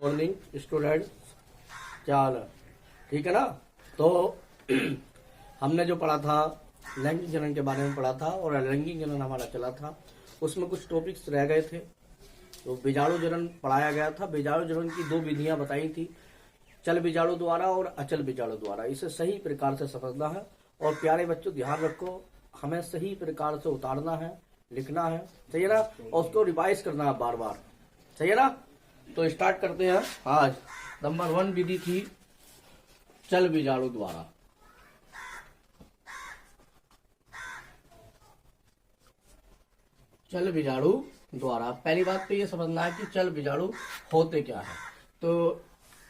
Morning students, क्या हाल है? ठीक है ना। तो हमने जो पढ़ा था लैंगिक जनन के बारे में पढ़ा था और लैंगिक जनन हमारा चला था, उसमें कुछ टॉपिक्स रह गए थे। तो बीजाणु जनन पढ़ाया गया था। बीजाणु जनन की दो विधियां बताई थी, चल बीजाणु द्वारा और अचल बीजाणु द्वारा। इसे सही प्रकार से समझना है और प्यारे बच्चों ध्यान रखो, हमें सही प्रकार से उतारना है, लिखना है, सही है ना, और उसको रिवाइज करना है बार बार, सही है ना। तो स्टार्ट करते हैं। आज नंबर 1 विधि थी चल बीजाणु द्वारा। चल बीजाणु द्वारा पहली बात तो ये समझना है कि चल बीजाणु होते क्या है। तो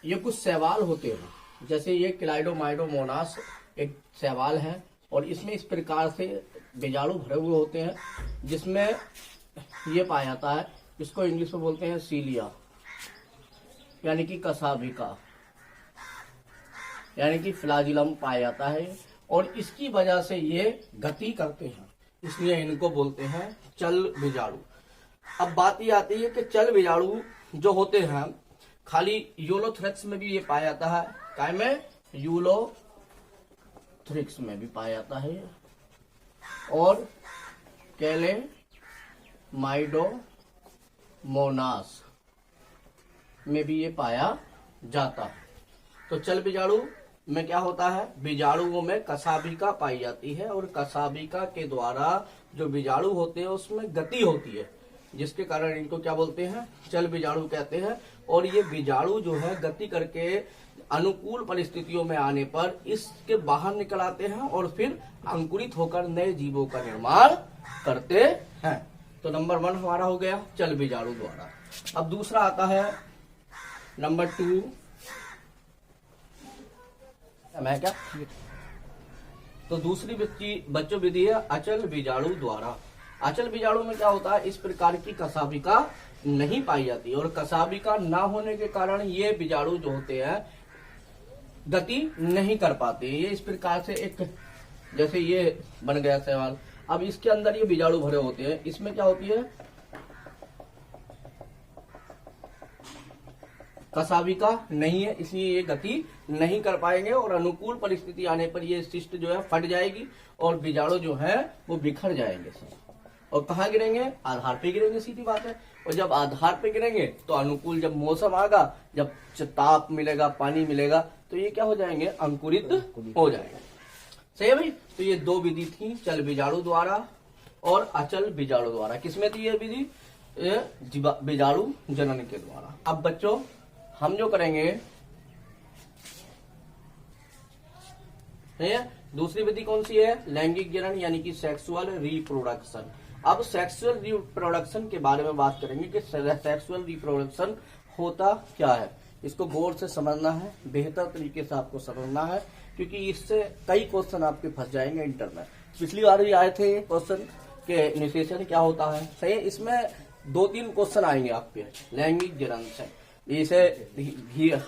ये कुछ शैवाल होते हैं, जैसे ये क्लाइडोमाइडोमोनास एक शैवाल है और इसमें इस प्रकार से बीजाणु भरे हुए होते हैं, जिसमें ये पाया जाता है, इसको इंग्लिश में बोलते हैं सीलिया, यानी कि कसाभिका, यानी कि फ्लाजिलम पाया जाता है। और इसकी वजह से ये गति करते हैं, इसलिए इनको बोलते हैं चल बीजाणु। अब बात ये आती है कि चल बीजाणु जो होते हैं खाली यूलोथ्रिक्स में भी ये पाया जाता है। काय में? यूलोथ्रिक्स में भी पाया जाता है और कैलेमाइडोमोनास में भी ये पाया जाता है। तो चल बीजाणु में क्या होता है? बीजाणुओं में कसाभिका पाई जाती है और कसाभिका के द्वारा जो बीजाणु होते हैं उसमें गति होती है, जिसके कारण इनको क्या बोलते हैं? चल बीजाणु कहते हैं। और ये बीजाणु जो है गति करके अनुकूल परिस्थितियों में आने पर इसके बाहर निकल आते हैं और फिर अंकुरित होकर नए जीवों का निर्माण करते हैं। तो नंबर 1 हमारा हो गया चल बीजाणु द्वारा। अब दूसरा आता है नंबर 2। मैं क्या? तो दूसरी बच्चों विधि है अचल बीजाणु द्वारा। अचल बीजाणु में क्या होता है? इस प्रकार की कसाभिका नहीं पाई जाती और कसाभिका ना होने के कारण ये बीजाणु जो होते हैं गति नहीं कर पाते। ये इस प्रकार से एक, जैसे ये बन गया सवाल, अब इसके अंदर ये बीजाणु भरे होते हैं, इसमें क्या होती है? कसाभिका नहीं है, इसलिए ये गति नहीं कर पाएंगे और अनुकूल परिस्थिति आने पर ये शिष्ट जो है फट जाएगी और बीजाणु जो है वो बिखर जाएंगे और कहाँ गिरेंगे? आधार पे गिरेंगे, सीधी बात है। और जब आधार पे गिरेंगे तो अनुकूल जब मौसम आएगा, जब ताप मिलेगा, पानी मिलेगा, तो ये क्या हो जाएंगे? अंकुरित हो जाएंगे। सही है भाई। तो ये दो विधि थी, चल बीजाणु द्वारा और अचल बीजाणु द्वारा। किसमें थी ये विधि? बीजाणु जनन के द्वारा। अब बच्चों हम जो करेंगे दूसरी विधि कौन सी है? लैंगिक जनन, यानी कि सेक्सुअल रिप्रोडक्शन। अब सेक्सुअल रिप्रोडक्शन के बारे में बात करेंगे कि सेक्सुअल रिप्रोडक्शन होता क्या है। इसको गौर से समझना है, बेहतर तरीके से आपको समझना है, क्योंकि इससे कई क्वेश्चन आपके फंस जाएंगे इंटर में। पिछली बार भी आए थे क्वेश्चन के इनिशिएशन क्या होता है, सही। इसमें 2-3 क्वेश्चन आएंगे आपके लैंगिक जनन से। इसे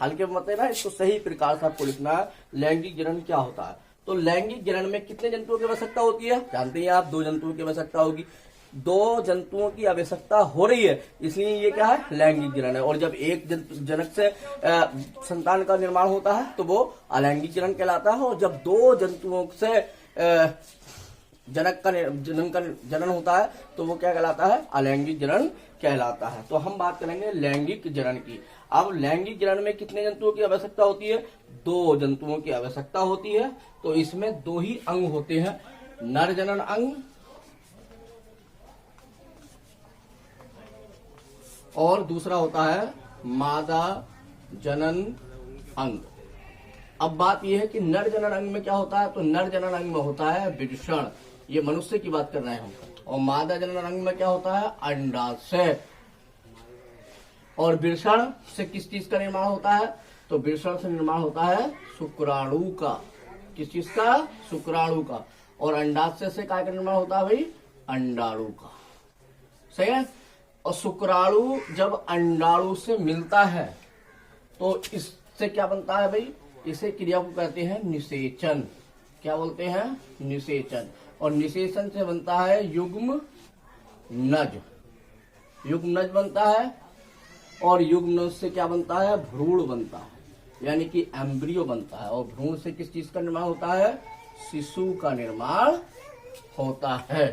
हल्के मत लेना, इसको सही प्रकार से आपको लिखना है। लैंगिक जनन क्या होता है? तो लैंगिक जनन में कितने जंतुओं की आवश्यकता होती है? जानते हैं आप, 2 जंतुओं की आवश्यकता होगी। 2 जंतुओं की आवश्यकता हो रही है, इसलिए ये क्या है? लैंगिक जनन है। और जब एक जनक से संतान का निर्माण होता है तो वो अलैंगिक जनन कहलाता है। और जब 2 जंतुओं से जनक का जनन होता है तो वो क्या कहलाता है? अलैंगिक जनन कहलाता है। तो हम बात करेंगे लैंगिक जनन की। अब लैंगिक जनन में कितने जंतुओं की आवश्यकता होती है? 2 जंतुओं की आवश्यकता होती है। तो इसमें 2 ही अंग होते हैं, नर जनन अंग और दूसरा होता है मादा जनन अंग। अब बात यह है कि नर जनन अंग में क्या होता है? तो नर जनन अंग में होता है वृषण, ये मनुष्य की बात कर रहे हैं हम। और मादा जनन अंग में क्या होता है? अंडाशय। और वृषण से किस चीज का निर्माण होता है? तो वृषण से निर्माण होता है शुक्राणु का। किस चीज का? शुक्राणु का। और अंडाशय से क्या का निर्माण होता है भाई? अंडाणु का। सही है। और शुक्राणु जब अंडाणु से मिलता है तो इससे क्या बनता है भाई? इसे क्रिया को कहते हैं निषेचन। क्या बोलते हैं? निषेचन। और निषेचन से बनता है युग्म नज। युग्म नज बनता है और युग्म से क्या बनता है, भ्रूण बनता है, यानी कि एम्ब्रियो बनता है। और भ्रूण से किस चीज का निर्माण होता है, शिशु का निर्माण होता है।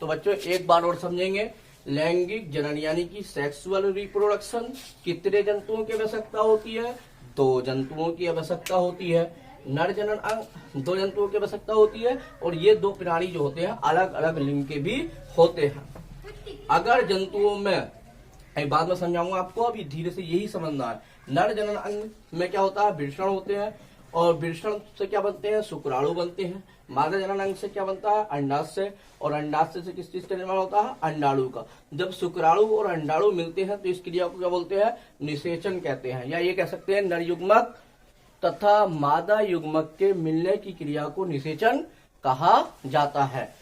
तो बच्चों एक बार और समझेंगे, लैंगिक जनन यानी कि सेक्सुअल रिप्रोडक्शन कितने जंतुओं की आवश्यकता होती है, 2 जंतुओं की आवश्यकता होती है। नर जनन अंग 2 जंतुओं की आवश्यकता होती है, और ये 2 प्राणी जो होते हैं अलग अलग लिंग के भी होते हैं। अगर जंतुओं में, बाद में समझाऊंगा आपको, अभी धीरे से यही समझना है। नर जनन अंग में क्या होता है, वृषण होते हैं, और वृषण से क्या बनते हैं, शुक्राणु बनते हैं। मादा जनन अंग से क्या बनता है, अंडाशय, और अंडाशय से किस चीज का निर्माण होता है, अंडाणु का। जब शुक्राणु और अंडाणु मिलते हैं तो इस क्रिया को क्या बोलते हैं, निषेचन कहते हैं, या ये कह सकते हैं नर युग्मक तथा मादा युग्मक के मिलने की क्रिया को निषेचन कहा जाता है।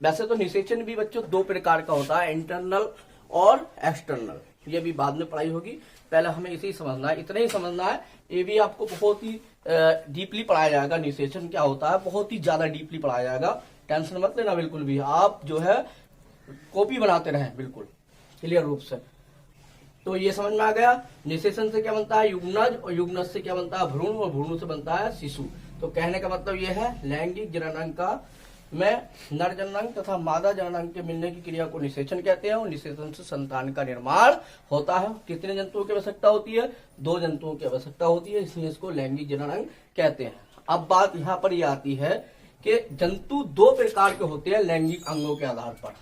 वैसे तो निषेचन भी बच्चों 2 प्रकार का होता है, इंटरनल और एक्सटर्नल। ये भी बाद में पढ़ाई होगी, पहले हमें इसे ही समझना है, इतना ही समझना है। ये भी आपको बहुत ही डीपली पढ़ाया जाएगा, निषेचन क्या होता है बहुत ही ज्यादा डीपली पढ़ाया जाएगा, टेंशन मत लेना बिल्कुल भी। आप जो है कॉपी बनाते रहें बिल्कुल क्लियर रूप से। तो ये समझ में आ गया, निषेचन से क्या बनता है, युग्मज, और युग्मज से क्या बनता है, भ्रूण, और भ्रूण से बनता है शिशु। तो कहने का मतलब ये है, लैंगिक जननांग का में नर जननांग तथा मादा जननांग के मिलने की क्रिया को निषेचन कहते हैं, और निषेचन से संतान का निर्माण होता है। कितने जंतुओं की आवश्यकता होती है, 2 जंतुओं की आवश्यकता होती है, इसलिए इसको लैंगिक जननांग कहते हैं। अब बात यहाँ पर ये आती है कि जंतु 2 प्रकार के होते हैं लैंगिक अंगों के आधार पर।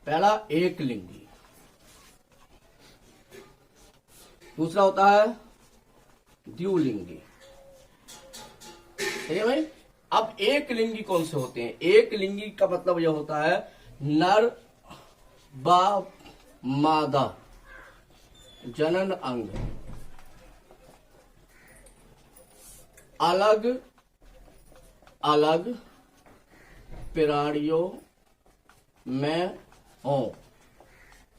पहला एक लिंगी, दूसरा होता है द्विलिंगी। सही है भाई। अब एक लिंगी कौन से होते हैं, एक लिंगी का मतलब यह होता है नर व मादा जनन अंग अलग अलग प्राणियों में हो।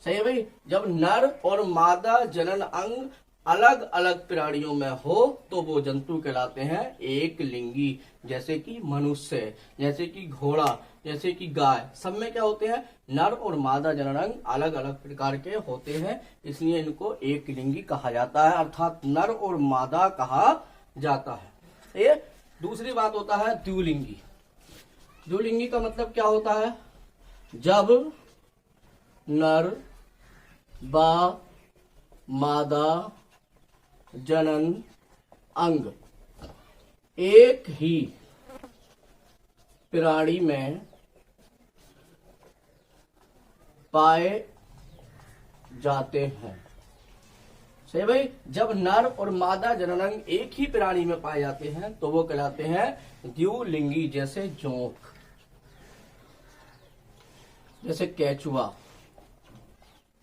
सही है भाई। जब नर और मादा जनन अंग अलग अलग प्राणियों में हो तो वो जंतु कहलाते हैं एक लिंगी। जैसे कि मनुष्य, जैसे कि घोड़ा, जैसे कि गाय, सब में क्या होते हैं, नर और मादा जनन अंग अलग अलग प्रकार के होते हैं, इसलिए इनको एक लिंगी कहा जाता है, अर्थात नर और मादा कहा जाता है। ये दूसरी बात होता है द्विलिंगी। द्विलिंगी का मतलब क्या होता है, जब नर व मादा जनन अंग एक ही प्राणी में पाए जाते हैं। सही भाई। जब नर और मादा जनन अंग एक ही प्राणी में पाए जाते हैं तो वो कहलाते हैं द्विलिंगी। जैसे जोंक, जैसे केचुआ,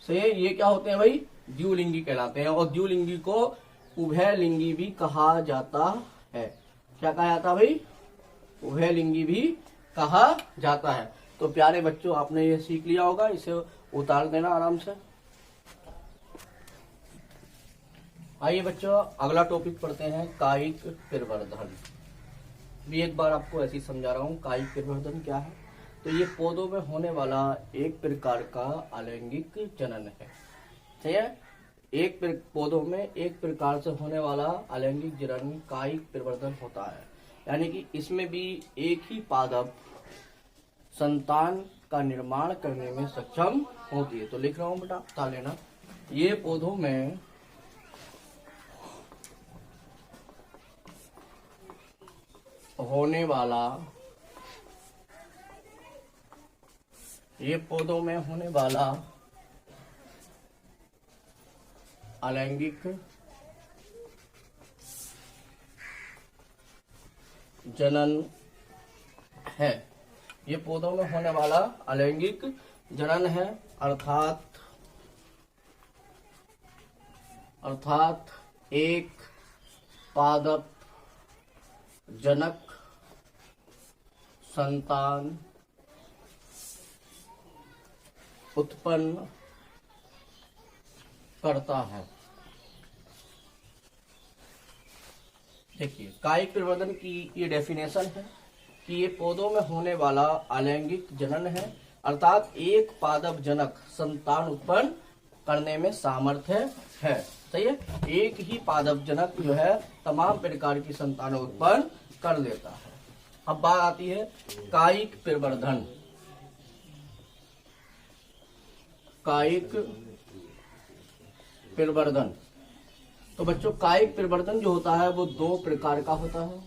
सही, ये क्या होते हैं भाई, द्विलिंगी कहलाते हैं। और द्विलिंगी को उभयलिंगी भी कहा जाता है। क्या कहा जाता है भाई, उभयलिंगी भी कहा जाता है। तो प्यारे बच्चों आपने ये सीख लिया होगा, इसे उतार देना आराम से। आइए बच्चों अगला टॉपिक पढ़ते हैं, कायिक प्रवर्धन। भी एक बार आपको ऐसे ही समझा रहा हूँ, कायिक प्रवर्धन क्या है। तो ये पौधों में होने वाला एक प्रकार का अलैंगिक जनन है। ठीक है, एक पौधों में एक प्रकार से होने वाला अलैंगिक जनन कायिक प्रवर्धन होता है, यानी कि इसमें भी एक ही पादप संतान का निर्माण करने में सक्षम होती है। तो लिख रहा हूं बेटा, बता लेना, ये पौधों में होने वाला, ये पौधों में होने वाला अलैंगिक जनन है। ये पौधों में होने वाला अलैंगिक जनन है, अर्थात एक पादप जनक संतान उत्पन्न करता है। देखिए, कायिक प्रवर्धन की ये डेफिनेशन है कि ये पौधों में होने वाला अलैंगिक जनन है, अर्थात एक पादप जनक संतान उत्पन्न करने में सामर्थ्य है। सही है, एक ही पादप जनक जो है तमाम प्रकार की संतानें उत्पन्न कर लेता है। अब बात आती है कायिक प्रवर्धन। कायिक प्रवर्धन। तो बच्चों कायिक प्रवर्धन जो होता है वो दो प्रकार का होता है,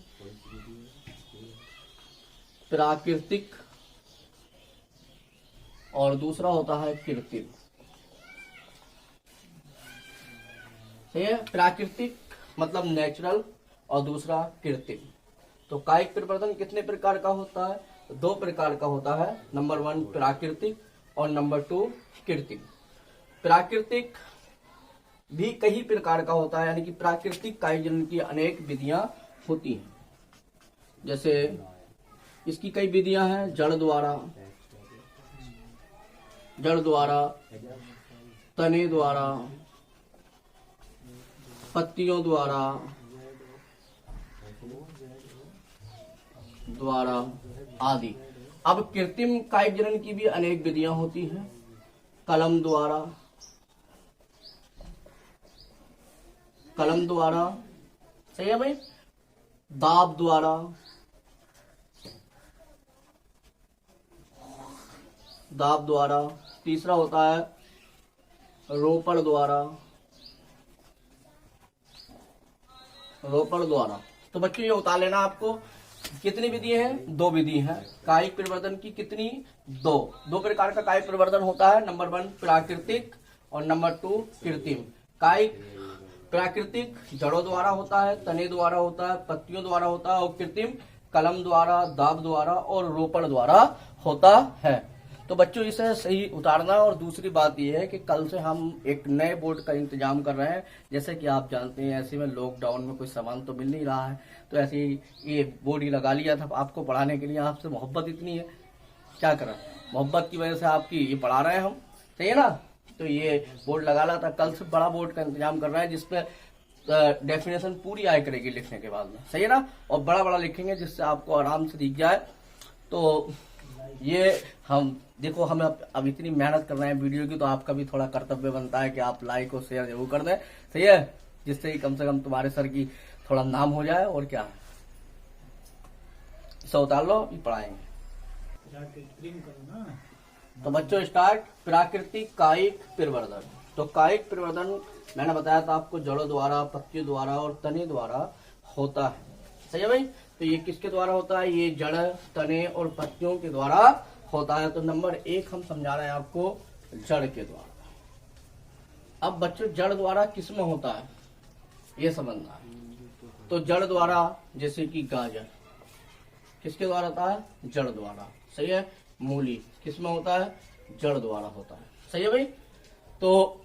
प्राकृतिक और दूसरा होता है कृत्रिम। सही है, प्राकृतिक मतलब नेचुरल और दूसरा कृत्रिम। तो कायिक प्रवर्धन कितने प्रकार का होता है? दो प्रकार का होता है, नंबर 1 प्राकृतिक और नंबर 2 कृत्रिम। प्राकृतिक भी कई प्रकार का होता है, यानी कि प्राकृतिक कायिक जनन की अनेक विधियां होती हैं। जैसे इसकी कई विधियां हैं, जड़ द्वारा, तने द्वारा, पत्तियों द्वारा आदि। अब कृत्रिम कायिक जनन की भी अनेक विधियां होती हैं, कलम द्वारा, सही है भाई, दाब द्वारा, तीसरा होता है रोपण द्वारा। तो बच्चों ये उतार लेना आपको, कितनी विधि है? 2 विधि है कायिक परिवर्तन की। कितनी? 2 प्रकार का कायिक परिवर्तन होता है, नंबर 1 प्राकृतिक और नंबर 2 कृत्रिम। कायिक प्राकृतिक जड़ों द्वारा होता है, तने द्वारा होता है, पत्तियों द्वारा होता है, और कृत्रिम कलम द्वारा, दाब द्वारा और रोपण द्वारा होता है। तो बच्चों इसे सही उतारना। और दूसरी बात यह है कि कल से हम एक नए बोर्ड का इंतजाम कर रहे हैं। जैसे कि आप जानते हैं, ऐसे में लॉकडाउन में कोई सामान तो मिल नहीं रहा है, तो ऐसे ही ये बोर्ड ही लगा लिया था आपको पढ़ाने के लिए। आपसे मोहब्बत इतनी है, क्या करें, मोहब्बत की वजह से आपकी ये पढ़ा रहे हैं हम, सही है ना। तो ये बोर्ड लगा ला था, कल से बड़ा बोर्ड का इंतजाम कर रहे हैं जिसपे डेफिनेशन पूरी आया करेगी लिखने के बाद में, सही है ना। और बड़ा लिखेंगे जिससे आपको आराम से दिख जाए। तो ये हम देखो, हम अब इतनी मेहनत कर रहे हैं वीडियो की, तो आपका भी थोड़ा कर्तव्य बनता है कि आप लाइक और शेयर जरूर कर दें, सही है, जिससे कि कम से कम तुम्हारे सर की थोड़ा नाम हो जाए। और क्या है, इसे उतार लो, ये पढ़ाएंगे। तो बच्चों स्टार्ट, प्राकृतिक कायिक प्रवर्धन। तो कायिक प्रवर्धन मैंने बताया था आपको, जड़ों द्वारा, पत्तियों द्वारा और तने द्वारा होता है, सही है भाई। तो ये किसके द्वारा होता है? ये जड़, तने और पत्तियों के द्वारा होता है। तो नंबर 1 हम समझा रहे हैं आपको, जड़ के द्वारा। अब बच्चों जड़ द्वारा किसमें होता है ये समझना है। तो जड़ द्वारा जैसे कि गाजर किसके द्वारा होता है? जड़ द्वारा, सही है। मूली किसमें होता है? जड़ द्वारा होता है, सही है भाई। तो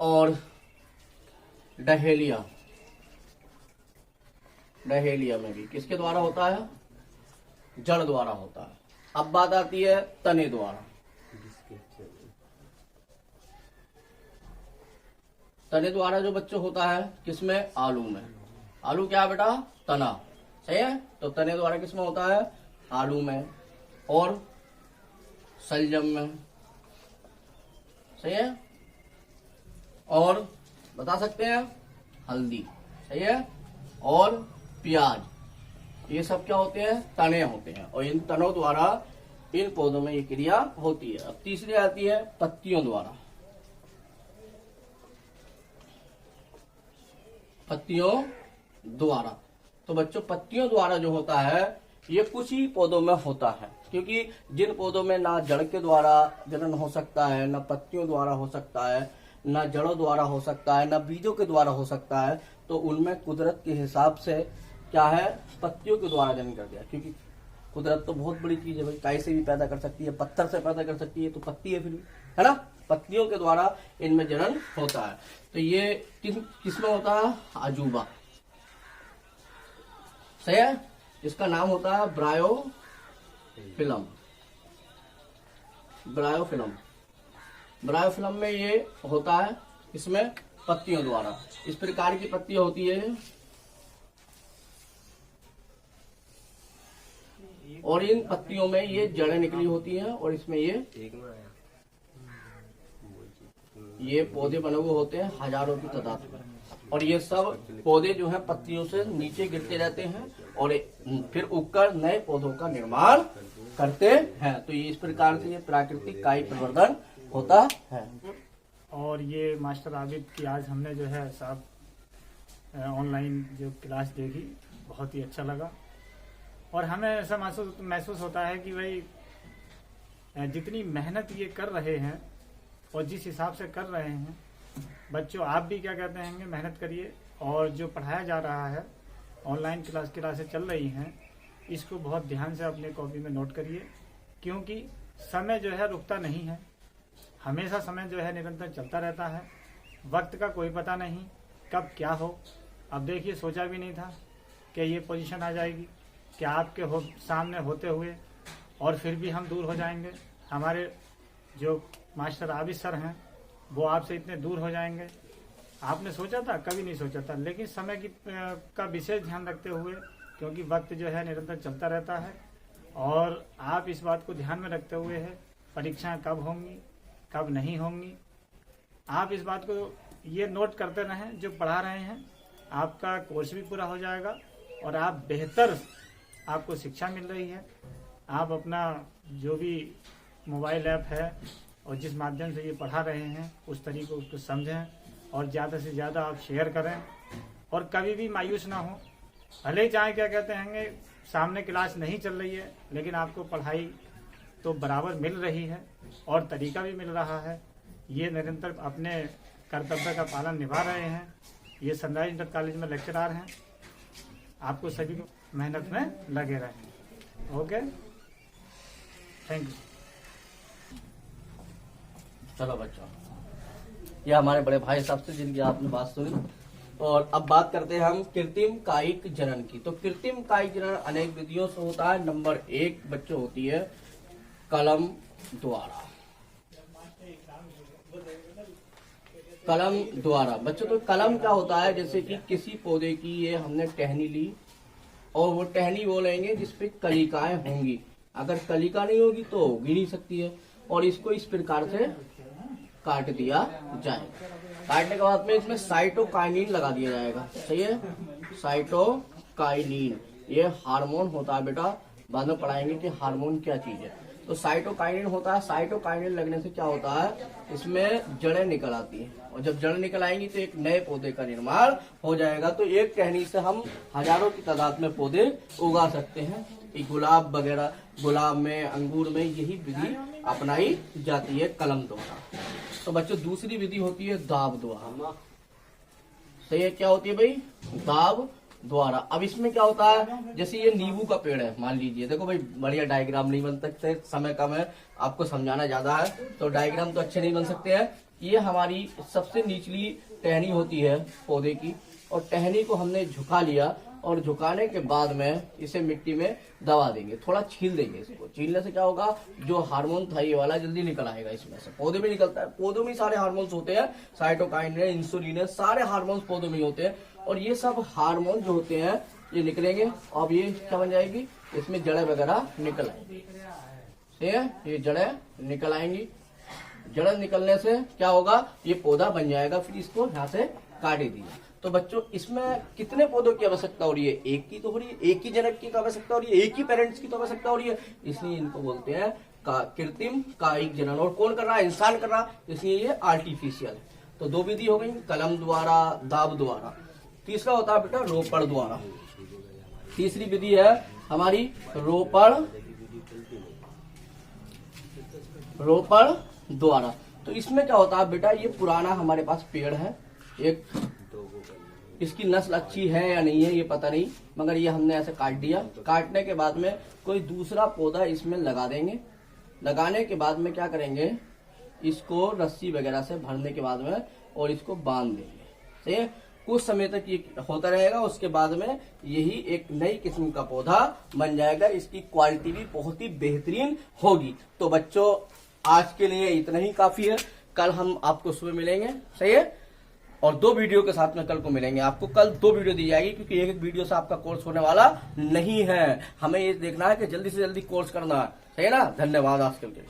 और डहेलिया में भी किसके द्वारा होता है? जड़ द्वारा होता है। अब बात आती है तने द्वारा। तने द्वारा जो बच्चों होता है किसमें? आलू में। आलू क्या है बेटा? तना, सही है। तो तने द्वारा किसमें होता है? आलू में और शलजम में, सही है। और बता सकते हैं हल्दी, सही है, और प्याज, ये सब क्या होते हैं? तने होते हैं। और इन तनों द्वारा इन पौधों में ये क्रिया होती है। अब तीसरी आती है पत्तियों द्वारा। तो बच्चों पत्तियों द्वारा जो होता है ये कुछ ही पौधों में होता है, क्योंकि जिन पौधों में ना जड़ के द्वारा जनन हो सकता है, ना पत्तियों द्वारा हो सकता है, ना जड़ों द्वारा हो सकता है, ना बीजों के द्वारा हो सकता है, तो उनमें कुदरत के हिसाब से क्या है? पत्तियों के द्वारा जनन कर दिया। क्योंकि कुदरत तो बहुत बड़ी चीज है भाई, काई से भी पैदा कर सकती है, पत्थर से पैदा कर सकती है, तो पत्ती है फिर भी, है ना। पत्तियों के द्वारा इनमें जनन होता है। तो ये किसमें होता है? अजूबा, सही है। इसका नाम होता है ब्रायोफिलम। ब्रायोफिलम में ये होता है, इसमें पत्तियों द्वारा। इस प्रकार की पत्तियां होती है, और इन पत्तियों में ये जड़ें निकली होती हैं, और इसमें ये पौधे बने हुए होते हैं हजारों की तादाद में, और ये सब पौधे जो हैं पत्तियों से नीचे गिरते रहते हैं और फिर उगकर नए पौधों का निर्माण करते हैं। तो ये इस प्रकार से ये प्राकृतिक काई प्रवर्धन होता है। और ये मास्टर आबिद की आज हमने जो है साहब ऑनलाइन जो क्लास देखी, बहुत ही अच्छा लगा। और हमें ऐसा महसूस होता है कि भाई जितनी मेहनत ये कर रहे हैं और जिस हिसाब से कर रहे हैं बच्चों, आप भी क्या कहते हैं मेहनत करिए, और जो पढ़ाया जा रहा है ऑनलाइन क्लासें चल रही हैं, इसको बहुत ध्यान से अपने कॉपी में नोट करिए, क्योंकि समय जो है रुकता नहीं है, हमेशा समय जो है निरंतर चलता रहता है। वक्त का कोई पता नहीं कब क्या हो। अब देखिए, सोचा भी नहीं था कि ये पोजीशन आ जाएगी, कि आपके सामने होते हुए और फिर भी हम दूर हो जाएंगे। हमारे जो मास्टर आबिद सर हैं वो आपसे इतने दूर हो जाएंगे, आपने सोचा था? कभी नहीं सोचा था। लेकिन समय का विशेष ध्यान रखते हुए, क्योंकि वक्त जो है निरंतर चलता रहता है, और आप इस बात को ध्यान में रखते हुए है परीक्षाएं कब होंगी कब नहीं होंगी, आप इस बात को ये नोट करते रहें। जो पढ़ा रहे हैं आपका कोर्स भी पूरा हो जाएगा और आप बेहतर, आपको शिक्षा मिल रही है। आप अपना जो भी मोबाइल ऐप है और जिस माध्यम से ये पढ़ा रहे हैं उस तरीके को समझें, और ज़्यादा से ज़्यादा आप शेयर करें, और कभी भी मायूस ना हो। भले ही चाहे क्या कहते हैं सामने क्लास नहीं चल रही है, लेकिन आपको पढ़ाई तो बराबर मिल रही है और तरीका भी मिल रहा है। ये निरंतर अपने कर्तव्य का पालन निभा रहे हैं। ये सनराइज इंटर कॉलेज में लेक्चरार हैं। आपको सभी को मेहनत में लगे रहें। Okay, thank you. चलो बच्चों, ये हमारे बड़े भाई साहब से जिनकी आपने बात सुनी। और अब बात करते हैं हम कृत्रिम कायिक जनन की। तो कृत्रिम कायिक जनन अनेक विधियों से होता है। नंबर 1 बच्चों होती है कलम द्वारा। कलम द्वारा बच्चों, तो कलम क्या होता है? जैसे कि किसी पौधे की ये हमने टहनी ली, और वो टहनी वो लेंगे जिसपे कलिकाएं होंगी। अगर कलिका नहीं होगी तो उगी नहीं सकती है, और इसको इस प्रकार से काट दिया जाए। काटने के बाद में इसमें साइटोकाइनिन लगा दिया जाएगा। सही है, साइटोकाइनिन ये हार्मोन होता है बेटा, बाद में पढ़ाएंगे कि हार्मोन क्या चीज है। तो साइटोकाइनिन होता है। साइटोकाइनिन लगने से क्या होता है, इसमें जड़ें निकल आती हैं, और जब जड़ निकल आएंगी तो एक नए पौधे का निर्माण हो जाएगा। तो एक टहनी से हम हजारों की तादाद में पौधे उगा सकते हैं। गुलाब वगैरह, गुलाब में, अंगूर में यही विधि अपनाई जाती है कलम द्वारा। तो बच्चों दूसरी विधि होती है दाब द्वारा। सही है, क्या होती है भाई? दाब द्वारा। अब इसमें क्या होता है, जैसे ये नींबू का पेड़ है मान लीजिए। देखो भाई, बढ़िया डायग्राम नहीं बन सकते, समय कम है, आपको समझाना ज्यादा है, तो डायग्राम तो अच्छे नहीं बन सकते हैं। ये हमारी सबसे निचली टहनी होती है पौधे की, और टहनी को हमने झुका लिया, और झुकाने के बाद में इसे मिट्टी में दबा देंगे, थोड़ा छील देंगे। इसको छीलने से क्या होगा, जो हार्मोन था ये वाला जल्दी निकल आएगा। इसमें से पौधे में निकलता है, पौधों में सारे हार्मोन्स होते हैं, साइटोकाइन है, इंसुलिन है, सारे हार्मोन्स पौधों में होते हैं। और ये सब हार्मोन जो होते हैं ये निकलेंगे, अब ये क्या बन जाएगी, इसमें जड़ें वगैरह निकल आएंगी। ठीक है, ये जड़ें निकल आएंगी। जड़ निकलने से क्या होगा, ये पौधा बन जाएगा। फिर इसको यहाँ से काट दिया। तो बच्चों इसमें कितने पौधों की आवश्यकता हो रही है? एक की तो हो रही है, एक ही जनक की आवश्यकता हो रही है, एक ही पेरेंट्स की तो आवश्यकता हो रही है। इसलिए इनको बोलते हैं कृत्रिम कायिक जनन। और कौन कर रहा है? इंसान कर रहा है, इसलिए ये आर्टिफिशियल है। तो दो विधि हो गई, कलम द्वारा, दाब द्वारा। तीसरा होता है बेटा रोपण द्वारा। तीसरी विधि है हमारी रोपण द्वारा। तो इसमें क्या होता है बेटा, ये पुराना हमारे पास पेड़ है, एक इसकी नस्ल अच्छी है या नहीं है ये पता नहीं, मगर ये हमने ऐसे काट दिया। काटने के बाद में कोई दूसरा पौधा इसमें लगा देंगे। लगाने के बाद में क्या करेंगे, इसको रस्सी वगैरह से भरने के बाद में और इसको बांध देंगे। सही है, कुछ समय तक ये होता रहेगा। उसके बाद में यही एक नई किस्म का पौधा बन जाएगा। इसकी क्वालिटी भी बहुत ही बेहतरीन होगी। तो बच्चों आज के लिए इतना ही काफी है। कल हम आपको सुबह मिलेंगे। सही है, और 2 वीडियो के साथ में कल को मिलेंगे। आपको कल 2 वीडियो दी जाएगी, क्योंकि एक वीडियो से आपका कोर्स होने वाला नहीं है। हमें ये देखना है कि जल्दी से जल्दी कोर्स करना है। सही है ना। धन्यवाद आज के लिए।